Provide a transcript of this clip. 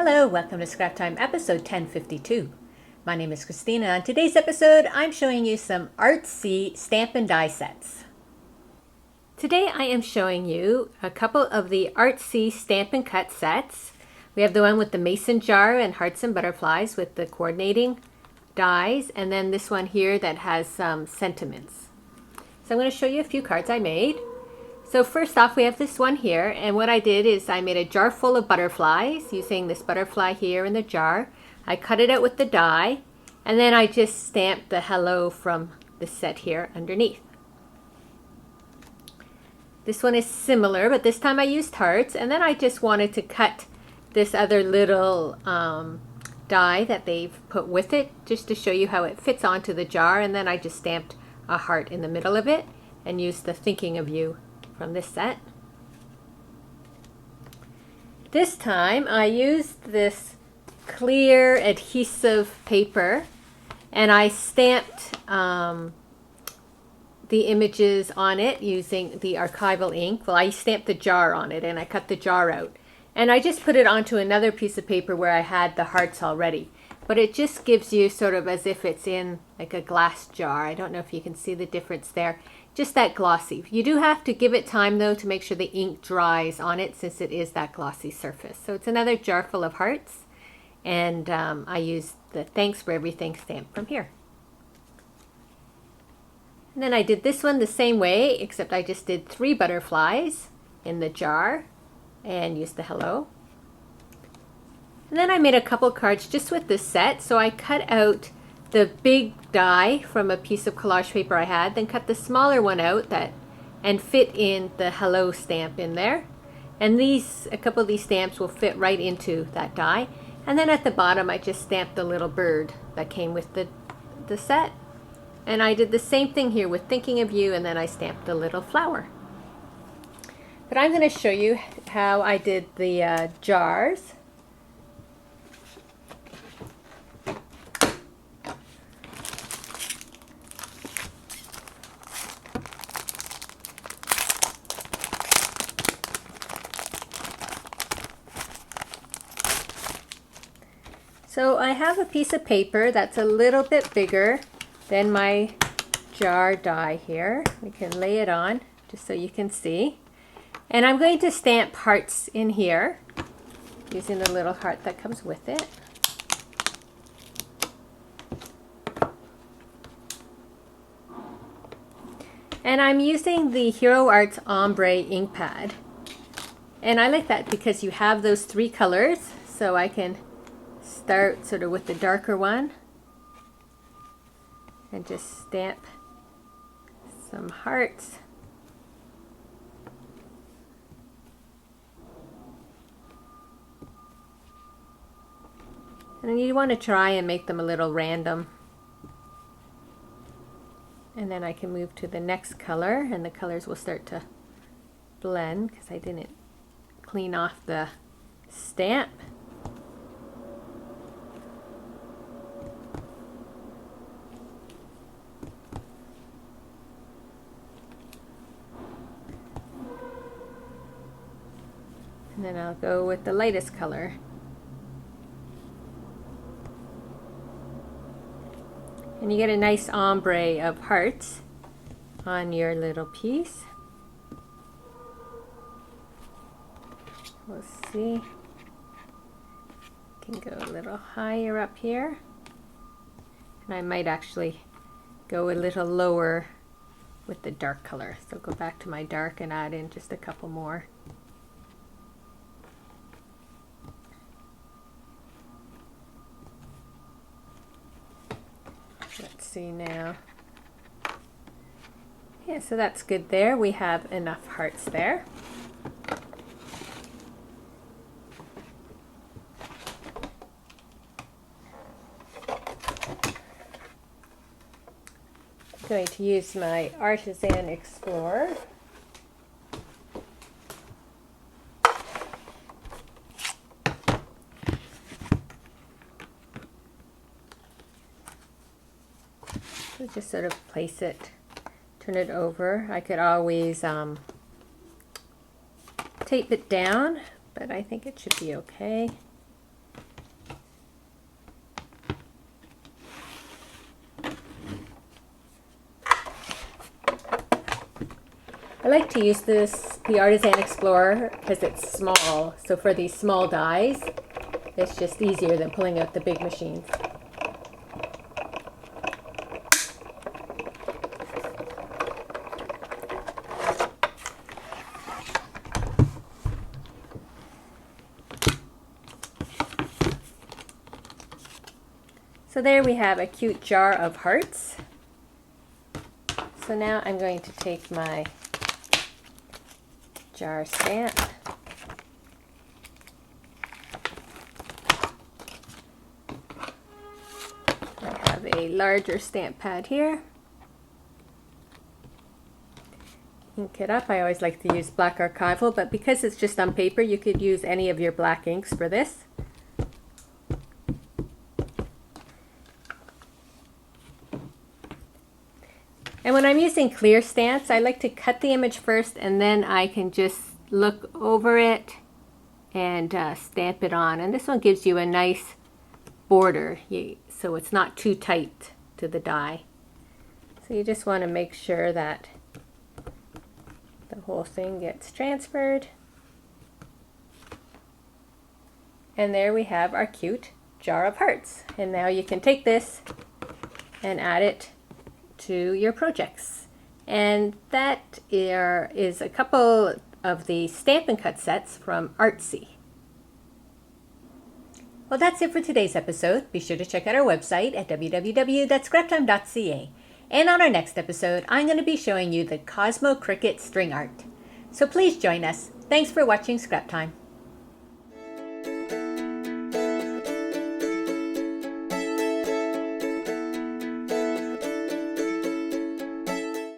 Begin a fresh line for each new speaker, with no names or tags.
Hello, welcome to Scrap Time episode 1052. My name is Christina. On today's episode, I'm showing you some artsy stamp and die sets. Today I am showing you a couple of the artsy stamp and cut sets. We have the one with the mason jar and hearts and butterflies with the coordinating dies, and then this one here that has some sentiments. So I'm going to show you a few cards I made. So first off, we have this one here, and what I did is I made a jar full of butterflies using this butterfly here in the jar. I cut it out with the die, and then I just stamped the hello from the set here underneath. This one is similar, but this time I used hearts, and then I just wanted to cut this other little die that they've put with it, just to show you how it fits onto the jar, and then I just stamped a heart in the middle of it and used the thinking of you from this set. This time I used this clear adhesive paper and I stamped the images on it using the archival ink. Well, I stamped the jar on it and I cut the jar out. And I just put it onto another piece of paper where I had the hearts already. But it just gives you sort of as if it's in like a glass jar. I don't know if you can see the difference there. Just that glossy. You do have to give it time though to make sure the ink dries on it since it is that glossy surface. So it's another jar full of hearts. And I used the thanks for everything stamp from here. And then I did this one the same way, except I just did 3 butterflies in the jar and used the hello. And then I made a couple cards just with this set. So I cut out the big die from a piece of collage paper I had, then cut the smaller one out and fit in the hello stamp in there. And a couple of these stamps will fit right into that die. And then at the bottom I just stamped the little bird that came with the set. And I did the same thing here with thinking of you, and then I stamped the little flower. But I'm going to show you how I did the jars. So I have a piece of paper that's a little bit bigger than my jar die here. We can lay it on just so you can see. And I'm going to stamp hearts in here using the little heart that comes with it. And I'm using the Hero Arts Ombre ink pad. And I like that because you have those 3 colors, so I can start sort of with the darker one and just stamp some hearts. And you want to try and make them a little random. And then I can move to the next color and the colors will start to blend because I didn't clean off the stamp. And then I'll go with the lightest color. And you get a nice ombre of hearts on your little piece. Let's see. Can go a little higher up here. And I might actually go a little lower with the dark color. So go back to my dark and add in just a couple more. Let's see now. Yeah, so that's good there. We have enough hearts there. I'm going to use my Artisan Explorer. So just sort of place it, turn it over. I could always tape it down, but I think it should be okay. like to use the Artisan Explorer because it's small. So for these small dies, it's just easier than pulling out the big machines. So there we have a cute jar of hearts. So now I'm going to take my jar stamp. I have a larger stamp pad here. Ink it up. I always like to use black archival, but because it's just on paper, you could use any of your black inks for this. And when I'm using clear stamps, I like to cut the image first and then I can just look over it and stamp it on. And this one gives you a nice border, so it's not too tight to the die. So you just want to make sure that the whole thing gets transferred. And there we have our cute jar of hearts. And now you can take this and add it to your projects. And that is a couple of the Stampin' Cut sets from Artsy. Well, that's it for today's episode. Be sure to check out our website at www.scraptime.ca. And on our next episode, I'm going to be showing you the Cosmo Cricut string art. So please join us. Thanks for watching Scrap Time.